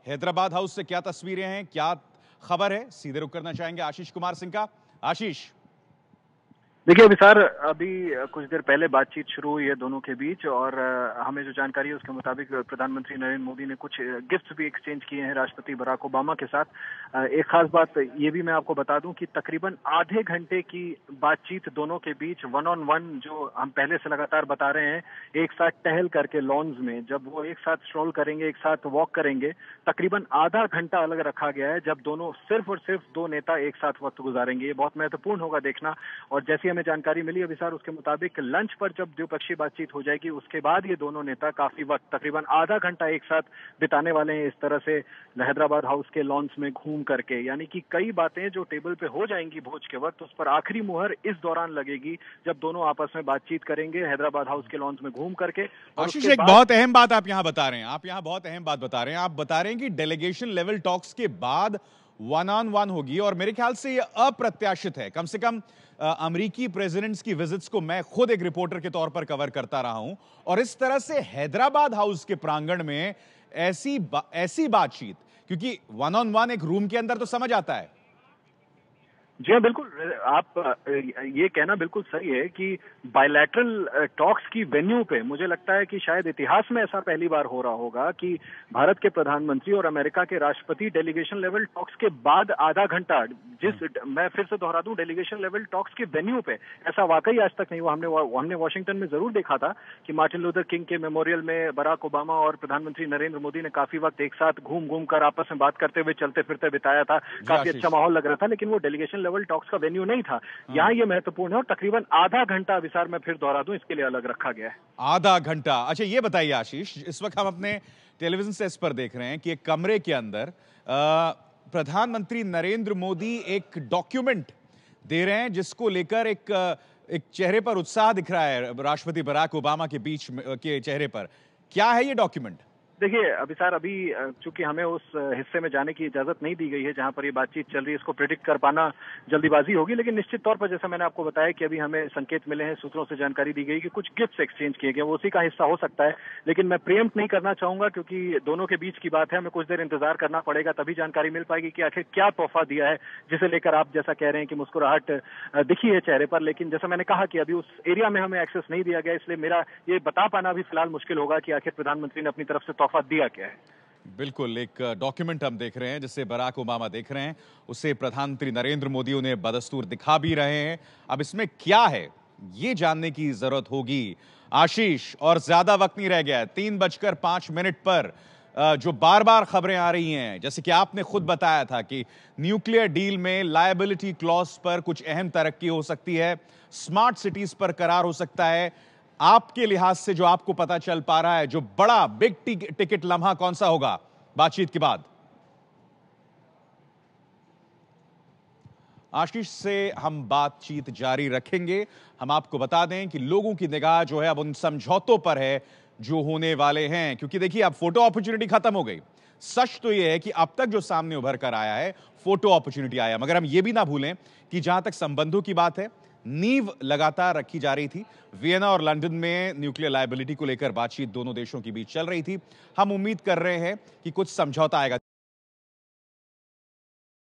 Hyderabad house से क्या तस्वीरें हैं, क्या खबर है, सीधे रुख करना चाहेंगे आशीष कुमार सिंह का। आशीष। देखिए विसार, अभी कुछ देर पहले बातचीत शुरू हुई है दोनों के बीच और हमें जो जानकारी है उसके मुताबिक प्रधानमंत्री नरेंद्र मोदी ने कुछ गिफ्ट्स भी एक्सचेंज किए हैं राष्ट्रपति बराक ओबामा के साथ। एक खास बात ये भी मैं आपको बता दूं कि तकरीबन आधे घंटे की बातचीत दोनों के बीच वन ऑन वन, जो हम पहले से लगातार बता रहे हैं, एक साथ टहल करके लॉन्स में जब वो एक साथ स्ट्रोल करेंगे, एक साथ वॉक करेंगे, तकरीबन आधा घंटा अलग रखा गया है जब दोनों सिर्फ और सिर्फ दो नेता एक साथ वक्त गुजारेंगे। ये बहुत महत्वपूर्ण होगा देखना। और जैसी हमें जानकारी मिली अभी सर, उसके मुताबिक लंच पर जब द्विपक्षीय बातचीत हो जाएगी उसके बाद ये दोनों नेता काफी वक्त, तकरीबन आधा घंटा एक साथ बिताने वाले हैं, इस तरह से हैदराबाद हाउस के लॉन्स में घूम करके। यानी कि कई बातें जो टेबल पे हो जाएंगी भोज के वक्त, उस पर आखिरी मुहर इस दौरान लगेगी जब दोनों आपस में बातचीत करेंगे हैदराबाद हाउस के लॉन्स में घूम करके। आशीष, एक बहुत अहम बात आप यहां बता रहे हैं, आप बता रहे हैं कि डेलीगेशन लेवल टॉक्स के बाद वन ऑन वन होगी और मेरे ख्याल से यह अप्रत्याशित है। कम से कम अमेरिकी प्रेसिडेंट्स की विजिट्स को मैं खुद एक रिपोर्टर के तौर पर कवर करता रहा हूं और इस तरह से हैदराबाद हाउस के प्रांगण में ऐसी बातचीत, क्योंकि वन ऑन वन एक रूम के अंदर तो समझ आता है। जी हाँ, बिल्कुल। आप ये कहना बिल्कुल सही है कि बायलैटरल टॉक्स की वेन्यू पे मुझे लगता है कि शायद इतिहास में ऐसा पहली बार हो रहा होगा कि भारत के प्रधानमंत्री और अमेरिका के राष्ट्रपति डेलीगेशन लेवल टॉक्स के बाद आधा घंटा, मैं फिर से दोहरा दूं, डेलीगेशन लेवल टॉक्स की वेन्यू पे, ऐसा वाकई आज तक नहीं हुआ। हमने वॉशिंगटन में जरूर देखा था कि मार्टिन लूथर किंग के मेमोरियल में बराक ओबामा और प्रधानमंत्री नरेंद्र मोदी ने काफी वक्त एक साथ घूम घूम कर आपस में बात करते हुए चलते फिरते बिताया था। काफी अच्छा माहौल लग रहा था, लेकिन वो डेलीगेशन लेवल टॉक्स का वेन्यू नहीं था। यहाँ ये महत्वपूर्ण है और तकरीबन आधा घंटा, विसार में फिर दोहरा दूं, इसके लिए अलग रखा गया है। आधा घंटा। अच्छा ये बताइए आशीष, इस वक्त हम अपने टेलीविजन सेट्स पर देख रहे हैं कि एक कमरे के अंदर प्रधानमंत्री नरेंद्र मोदी एक डॉक्यूमेंट दे रहे हैं जिसको लेकर एक चेहरे पर उत्साह दिख रहा है राष्ट्रपति बराक ओबामा के बीच के चेहरे पर। क्या है ये डॉक्यूमेंट? देखिए अभी सर, अभी चूंकि हमें उस हिस्से में जाने की इजाजत नहीं दी गई है जहां पर ये बातचीत चल रही है, इसको प्रेडिक्ट कर पाना जल्दीबाजी होगी। लेकिन निश्चित तौर पर जैसा मैंने आपको बताया कि अभी हमें संकेत मिले हैं, सूत्रों से जानकारी दी गई कि कुछ गिफ्ट्स एक्सचेंज किए गए, वो उसी का हिस्सा हो सकता है। लेकिन मैं प्रीएम्प्ट नहीं करना चाहूंगा क्योंकि दोनों के बीच की बात है, हमें कुछ देर इंतजार करना पड़ेगा, तभी जानकारी मिल पाएगी कि आखिर क्या तोहफा दिया है, जिसे लेकर आप जैसा कह रहे हैं कि मुस्कुराहट दिखी है चेहरे पर। लेकिन जैसा मैंने कहा कि अभी उस एरिया में हमें एक्सेस नहीं दिया गया, इसलिए मेरा ये बता पाना भी फिलहाल मुश्किल होगा कि आखिर प्रधानमंत्री ने अपनी तरफ से तोहफा दिया क्या है। बिल्कुल, एक डॉक्यूमेंट हम देख रहे हैं जिसे बराक ओबामा देख रहे हैं, उसे प्रधानमंत्री नरेंद्र मोदी उन्हें बदस्तूर दिखा भी रहे हैं। अब इसमें क्या है ये जानने की जरूरत होगी आशीष, और ज्यादा वक्त नहीं रह गया है। 3:05 पर जो बार बार खबरें आ रही हैं, जैसे कि आपने खुद बताया था कि न्यूक्लियर डील में लायबिलिटी क्लॉज पर कुछ अहम तरक्की हो सकती है, स्मार्ट सिटीज पर करार हो सकता है। आपके लिहाज से जो आपको पता चल पा रहा है, जो बड़ा बिग टिकट लम्हा कौन सा होगा बातचीत के बाद? आशीष से हम बातचीत जारी रखेंगे। हम आपको बता दें कि लोगों की निगाह जो है अब उन समझौतों पर है जो होने वाले हैं, क्योंकि देखिए अब फोटो अपॉर्चुनिटी खत्म हो गई। सच तो यह है कि अब तक जो सामने उभर कर आया है फोटो अपॉर्चुनिटी आया, मगर हम यह भी ना भूलें कि जहां तक संबंधों की बात है, नींव लगातार रखी जा रही थी। वियना और लंदन में न्यूक्लियर लायबिलिटी को लेकर बातचीत दोनों देशों के बीच चल रही थी। हम उम्मीद कर रहे हैं कि कुछ समझौता आएगा।